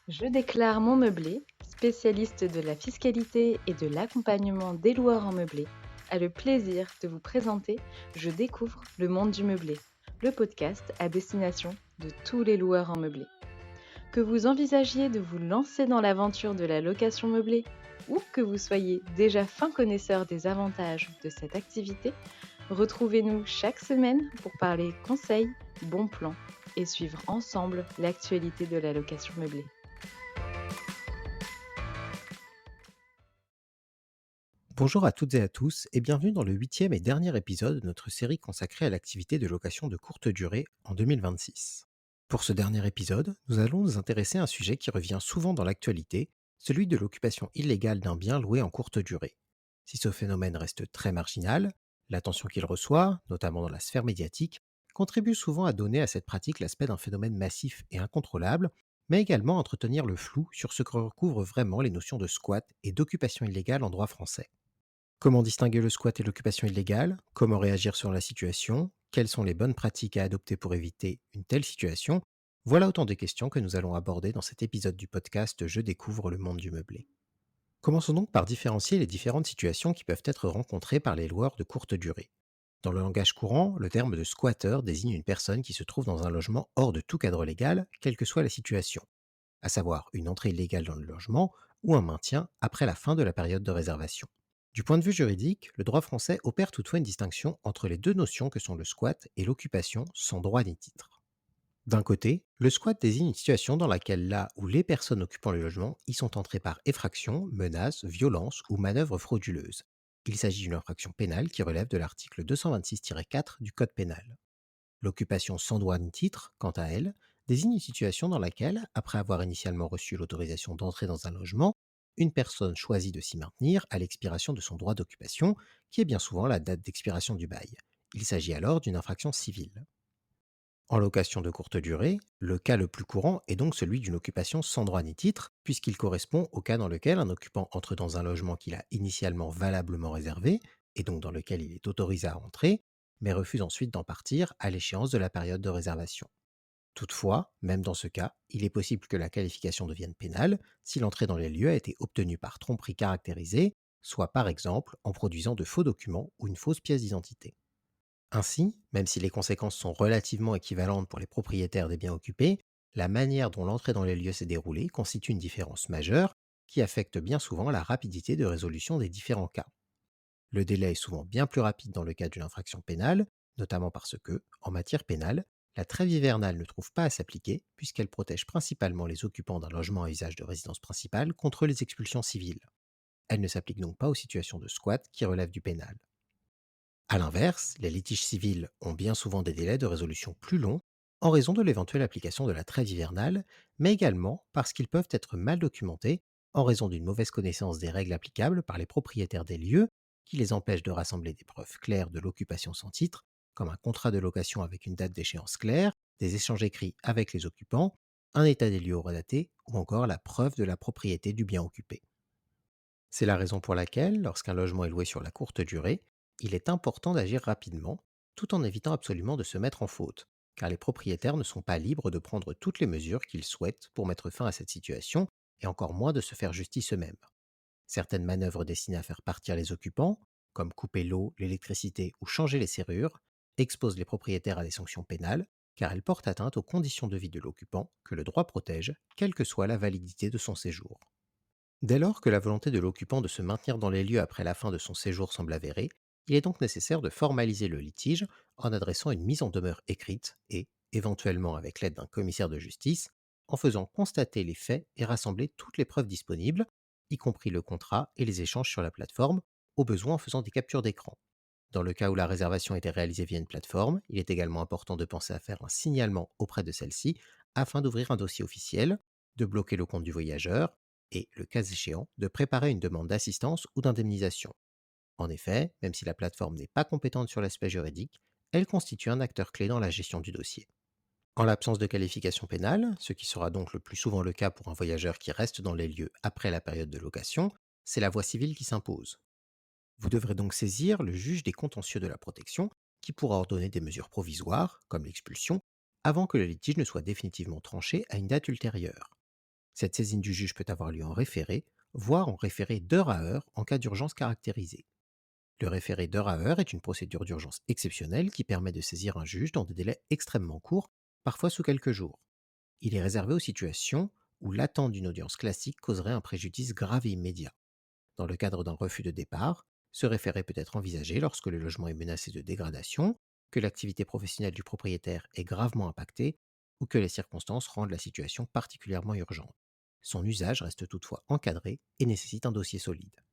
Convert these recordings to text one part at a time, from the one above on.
Je déclare mon meublé, spécialiste de la fiscalité et de l'accompagnement des loueurs en meublé, a le plaisir de vous présenter Je découvre le monde du meublé, le podcast à destination de tous les loueurs en meublé. Que vous envisagiez de vous lancer dans l'aventure de la location meublée ou que vous soyez déjà fin connaisseur des avantages de cette activité, retrouvez-nous chaque semaine pour parler conseils, bons plans et suivre ensemble l'actualité de la location meublée. Bonjour à toutes et à tous et bienvenue dans le huitième et dernier épisode de notre série consacrée à l'activité de location de courte durée en 2026. Pour ce dernier épisode, nous allons nous intéresser à un sujet qui revient souvent dans l'actualité, celui de l'occupation illégale d'un bien loué en courte durée. Si ce phénomène reste très marginal, l'attention qu'il reçoit, notamment dans la sphère médiatique, contribue souvent à donner à cette pratique l'aspect d'un phénomène massif et incontrôlable, mais également à entretenir le flou sur ce que recouvrent vraiment les notions de squat et d'occupation illégale en droit français. Comment distinguer le squat et l'occupation illégale? Comment réagir sur la situation? Quelles sont les bonnes pratiques à adopter pour éviter une telle situation? Voilà autant de questions que nous allons aborder dans cet épisode du podcast Je découvre le monde du meublé. Commençons donc par différencier les différentes situations qui peuvent être rencontrées par les loueurs de courte durée. Dans le langage courant, le terme de squatteur désigne une personne qui se trouve dans un logement hors de tout cadre légal, quelle que soit la situation, à savoir une entrée illégale dans le logement ou un maintien après la fin de la période de réservation. Du point de vue juridique, le droit français opère toutefois une distinction entre les deux notions que sont le squat et l'occupation sans droit ni titre. D'un côté, le squat désigne une situation dans laquelle là où les personnes occupant le logement y sont entrées par effraction, menace, violence ou manœuvre frauduleuse. Il s'agit d'une infraction pénale qui relève de l'article 226-4 du Code pénal. L'occupation sans droit ni titre, quant à elle, désigne une situation dans laquelle, après avoir initialement reçu l'autorisation d'entrer dans un logement, une personne choisit de s'y maintenir à l'expiration de son droit d'occupation, qui est bien souvent la date d'expiration du bail. Il s'agit alors d'une infraction civile. En location de courte durée, le cas le plus courant est donc celui d'une occupation sans droit ni titre, puisqu'il correspond au cas dans lequel un occupant entre dans un logement qu'il a initialement valablement réservé, et donc dans lequel il est autorisé à entrer, mais refuse ensuite d'en partir à l'échéance de la période de réservation. Toutefois, même dans ce cas, il est possible que la qualification devienne pénale si l'entrée dans les lieux a été obtenue par tromperie caractérisée, soit par exemple en produisant de faux documents ou une fausse pièce d'identité. Ainsi, même si les conséquences sont relativement équivalentes pour les propriétaires des biens occupés, la manière dont l'entrée dans les lieux s'est déroulée constitue une différence majeure qui affecte bien souvent la rapidité de résolution des différents cas. Le délai est souvent bien plus rapide dans le cas d'une infraction pénale, notamment parce que, en matière pénale, la trêve hivernale ne trouve pas à s'appliquer puisqu'elle protège principalement les occupants d'un logement à usage de résidence principale contre les expulsions civiles. Elle ne s'applique donc pas aux situations de squat qui relèvent du pénal. A l'inverse, les litiges civils ont bien souvent des délais de résolution plus longs en raison de l'éventuelle application de la trêve hivernale, mais également parce qu'ils peuvent être mal documentés en raison d'une mauvaise connaissance des règles applicables par les propriétaires des lieux qui les empêchent de rassembler des preuves claires de l'occupation sans titre, comme un contrat de location avec une date d'échéance claire, des échanges écrits avec les occupants, un état des lieux redaté ou encore la preuve de la propriété du bien occupé. C'est la raison pour laquelle, lorsqu'un logement est loué sur la courte durée, il est important d'agir rapidement, tout en évitant absolument de se mettre en faute, car les propriétaires ne sont pas libres de prendre toutes les mesures qu'ils souhaitent pour mettre fin à cette situation, et encore moins de se faire justice eux-mêmes. Certaines manœuvres destinées à faire partir les occupants, comme couper l'eau, l'électricité ou changer les serrures, exposent les propriétaires à des sanctions pénales, car elles portent atteinte aux conditions de vie de l'occupant que le droit protège, quelle que soit la validité de son séjour. Dès lors que la volonté de l'occupant de se maintenir dans les lieux après la fin de son séjour semble avérée, il est donc nécessaire de formaliser le litige en adressant une mise en demeure écrite et, éventuellement avec l'aide d'un commissaire de justice, en faisant constater les faits et rassembler toutes les preuves disponibles, y compris le contrat et les échanges sur la plateforme, au besoin en faisant des captures d'écran. Dans le cas où la réservation était réalisée via une plateforme, il est également important de penser à faire un signalement auprès de celle-ci afin d'ouvrir un dossier officiel, de bloquer le compte du voyageur et, le cas échéant, de préparer une demande d'assistance ou d'indemnisation. En effet, même si la plateforme n'est pas compétente sur l'aspect juridique, elle constitue un acteur clé dans la gestion du dossier. En l'absence de qualification pénale, ce qui sera donc le plus souvent le cas pour un voyageur qui reste dans les lieux après la période de location, c'est la voie civile qui s'impose. Vous devrez donc saisir le juge des contentieux de la protection qui pourra ordonner des mesures provisoires, comme l'expulsion, avant que le litige ne soit définitivement tranché à une date ultérieure. Cette saisine du juge peut avoir lieu en référé, voire en référé d'heure à heure en cas d'urgence caractérisée. Le référé d'heure à heure est une procédure d'urgence exceptionnelle qui permet de saisir un juge dans des délais extrêmement courts, parfois sous quelques jours. Il est réservé aux situations où l'attente d'une audience classique causerait un préjudice grave et immédiat. Dans le cadre d'un refus de départ, ce référé peut être envisagé lorsque le logement est menacé de dégradation, que l'activité professionnelle du propriétaire est gravement impactée ou que les circonstances rendent la situation particulièrement urgente. Son usage reste toutefois encadré et nécessite un dossier solide.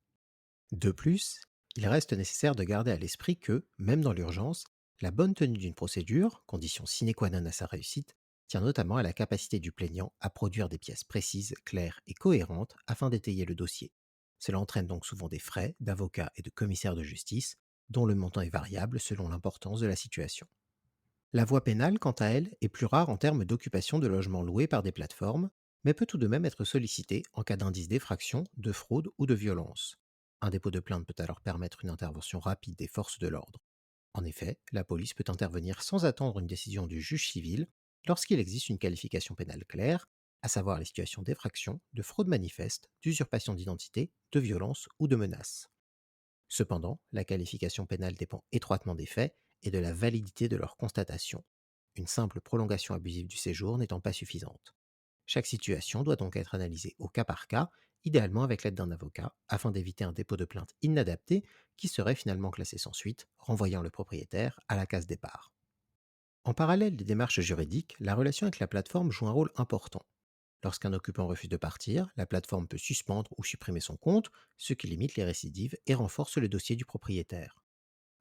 De plus, il reste nécessaire de garder à l'esprit que, même dans l'urgence, la bonne tenue d'une procédure, condition sine qua non à sa réussite, tient notamment à la capacité du plaignant à produire des pièces précises, claires et cohérentes afin d'étayer le dossier. Cela entraîne donc souvent des frais d'avocat et de commissaire de justice, dont le montant est variable selon l'importance de la situation. La voie pénale, quant à elle, est plus rare en termes d'occupation de logements loués par des plateformes, mais peut tout de même être sollicitée en cas d'indice d'effraction, de fraude ou de violence. Un dépôt de plainte peut alors permettre une intervention rapide des forces de l'ordre. En effet, la police peut intervenir sans attendre une décision du juge civil lorsqu'il existe une qualification pénale claire, à savoir les situations d'effraction, de fraude manifeste, d'usurpation d'identité, de violence ou de menace. Cependant, la qualification pénale dépend étroitement des faits et de la validité de leur constatation, une simple prolongation abusive du séjour n'étant pas suffisante. Chaque situation doit donc être analysée au cas par cas, idéalement avec l'aide d'un avocat, afin d'éviter un dépôt de plainte inadapté qui serait finalement classé sans suite, renvoyant le propriétaire à la case départ. En parallèle des démarches juridiques, la relation avec la plateforme joue un rôle important. Lorsqu'un occupant refuse de partir, la plateforme peut suspendre ou supprimer son compte, ce qui limite les récidives et renforce le dossier du propriétaire.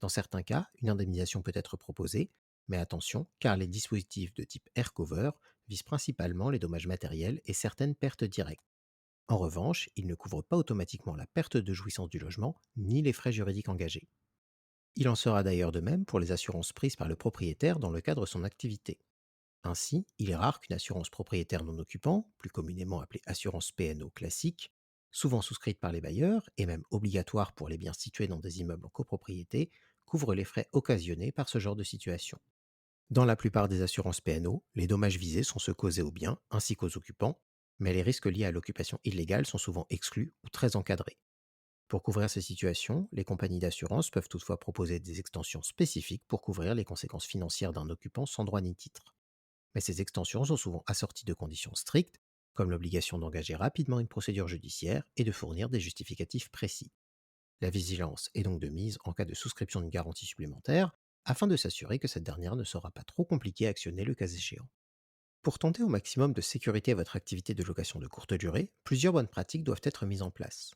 Dans certains cas, une indemnisation peut être proposée, mais attention, car les dispositifs de type Aircover visent principalement les dommages matériels et certaines pertes directes. En revanche, ils ne couvrent pas automatiquement la perte de jouissance du logement, ni les frais juridiques engagés. Il en sera d'ailleurs de même pour les assurances prises par le propriétaire dans le cadre de son activité. Ainsi, il est rare qu'une assurance propriétaire non occupant, plus communément appelée assurance PNO classique, souvent souscrite par les bailleurs et même obligatoire pour les biens situés dans des immeubles en copropriété, couvre les frais occasionnés par ce genre de situation. Dans la plupart des assurances PNO, les dommages visés sont ceux causés aux biens ainsi qu'aux occupants, mais les risques liés à l'occupation illégale sont souvent exclus ou très encadrés. Pour couvrir ces situations, les compagnies d'assurance peuvent toutefois proposer des extensions spécifiques pour couvrir les conséquences financières d'un occupant sans droit ni titre. Mais ces extensions sont souvent assorties de conditions strictes, comme l'obligation d'engager rapidement une procédure judiciaire et de fournir des justificatifs précis. La vigilance est donc de mise en cas de souscription d'une garantie supplémentaire, afin de s'assurer que cette dernière ne sera pas trop compliquée à actionner le cas échéant. Pour tenter au maximum de sécurité votre activité de location de courte durée, plusieurs bonnes pratiques doivent être mises en place.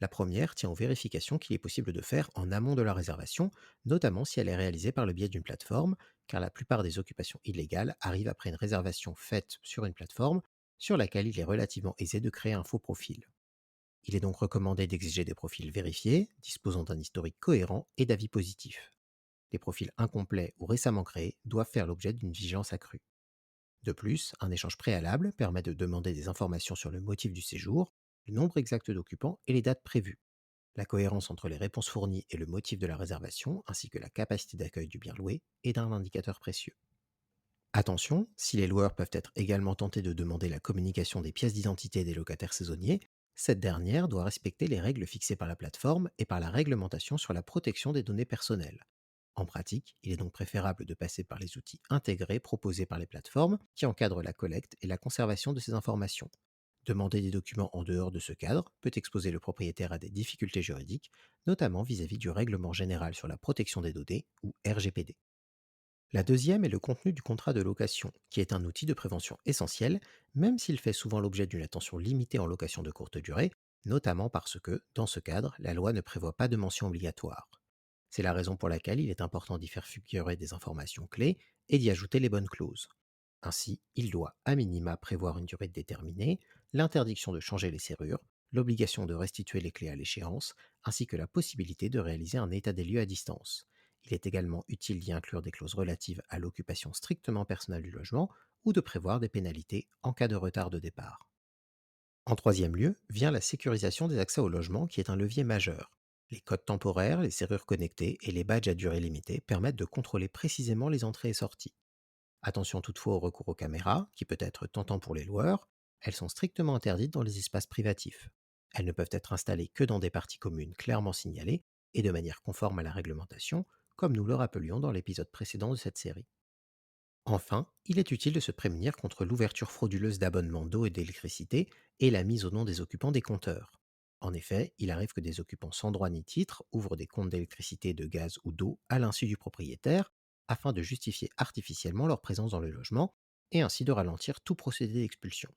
La première tient aux vérifications qu'il est possible de faire en amont de la réservation, notamment si elle est réalisée par le biais d'une plateforme, car la plupart des occupations illégales arrivent après une réservation faite sur une plateforme sur laquelle il est relativement aisé de créer un faux profil. Il est donc recommandé d'exiger des profils vérifiés, disposant d'un historique cohérent et d'avis positifs. Les profils incomplets ou récemment créés doivent faire l'objet d'une vigilance accrue. De plus, un échange préalable permet de demander des informations sur le motif du séjour, le nombre exact d'occupants et les dates prévues. La cohérence entre les réponses fournies et le motif de la réservation, ainsi que la capacité d'accueil du bien loué, est un indicateur précieux. Attention, si les loueurs peuvent être également tentés de demander la communication des pièces d'identité des locataires saisonniers, cette dernière doit respecter les règles fixées par la plateforme et par la réglementation sur la protection des données personnelles. En pratique, il est donc préférable de passer par les outils intégrés proposés par les plateformes qui encadrent la collecte et la conservation de ces informations. Demander des documents en dehors de ce cadre peut exposer le propriétaire à des difficultés juridiques, notamment vis-à-vis du Règlement général sur la protection des données, ou RGPD. La deuxième est le contenu du contrat de location, qui est un outil de prévention essentiel, même s'il fait souvent l'objet d'une attention limitée en location de courte durée, notamment parce que, dans ce cadre, la loi ne prévoit pas de mention obligatoire. C'est la raison pour laquelle il est important d'y faire figurer des informations clés et d'y ajouter les bonnes clauses. Ainsi, il doit à minima prévoir une durée déterminée, l'interdiction de changer les serrures, l'obligation de restituer les clés à l'échéance, ainsi que la possibilité de réaliser un état des lieux à distance. Il est également utile d'y inclure des clauses relatives à l'occupation strictement personnelle du logement ou de prévoir des pénalités en cas de retard de départ. En troisième lieu, vient la sécurisation des accès au logement qui est un levier majeur. Les codes temporaires, les serrures connectées et les badges à durée limitée permettent de contrôler précisément les entrées et sorties. Attention toutefois au recours aux caméras, qui peut être tentant pour les loueurs, Elles sont strictement interdites dans les espaces privatifs. Elles ne peuvent être installées que dans des parties communes clairement signalées et de manière conforme à la réglementation, comme nous le rappelions dans l'épisode précédent de cette série. Enfin, il est utile de se prémunir contre l'ouverture frauduleuse d'abonnements d'eau et d'électricité et la mise au nom des occupants des compteurs. En effet, il arrive que des occupants sans droit ni titre ouvrent des comptes d'électricité, de gaz ou d'eau à l'insu du propriétaire afin de justifier artificiellement leur présence dans le logement et ainsi de ralentir tout procédé d'expulsion.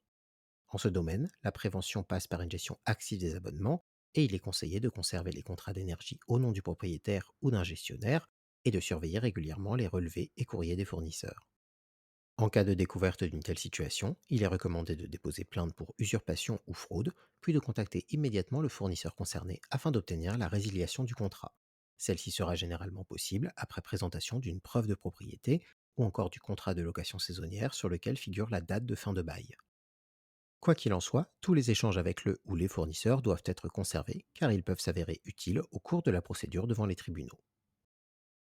En ce domaine, la prévention passe par une gestion active des abonnements et il est conseillé de conserver les contrats d'énergie au nom du propriétaire ou d'un gestionnaire et de surveiller régulièrement les relevés et courriers des fournisseurs. En cas de découverte d'une telle situation, il est recommandé de déposer plainte pour usurpation ou fraude, puis de contacter immédiatement le fournisseur concerné afin d'obtenir la résiliation du contrat. Celle-ci sera généralement possible après présentation d'une preuve de propriété ou encore du contrat de location saisonnière sur lequel figure la date de fin de bail. Quoi qu'il en soit, tous les échanges avec le ou les fournisseurs doivent être conservés car ils peuvent s'avérer utiles au cours de la procédure devant les tribunaux.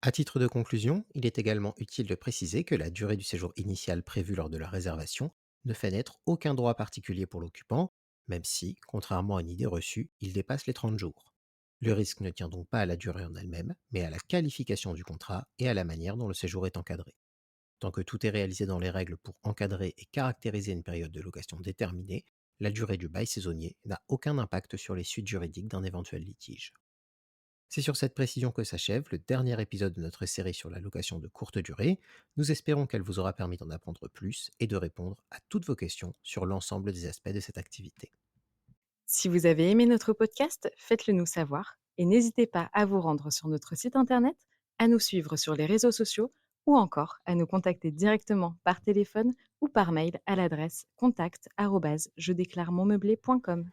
À titre de conclusion, il est également utile de préciser que la durée du séjour initial prévue lors de la réservation ne fait naître aucun droit particulier pour l'occupant, même si, contrairement à une idée reçue, il dépasse les 30 jours. Le risque ne tient donc pas à la durée en elle-même, mais à la qualification du contrat et à la manière dont le séjour est encadré. Tant que tout est réalisé dans les règles pour encadrer et caractériser une période de location déterminée, la durée du bail saisonnier n'a aucun impact sur les suites juridiques d'un éventuel litige. C'est sur cette précision que s'achève le dernier épisode de notre série sur la location de courte durée. Nous espérons qu'elle vous aura permis d'en apprendre plus et de répondre à toutes vos questions sur l'ensemble des aspects de cette activité. Si vous avez aimé notre podcast, faites-le nous savoir et n'hésitez pas à vous rendre sur notre site internet, à nous suivre sur les réseaux sociaux ou encore à nous contacter directement par téléphone ou par mail à l'adresse contact@jedéclaremonmeublé.com.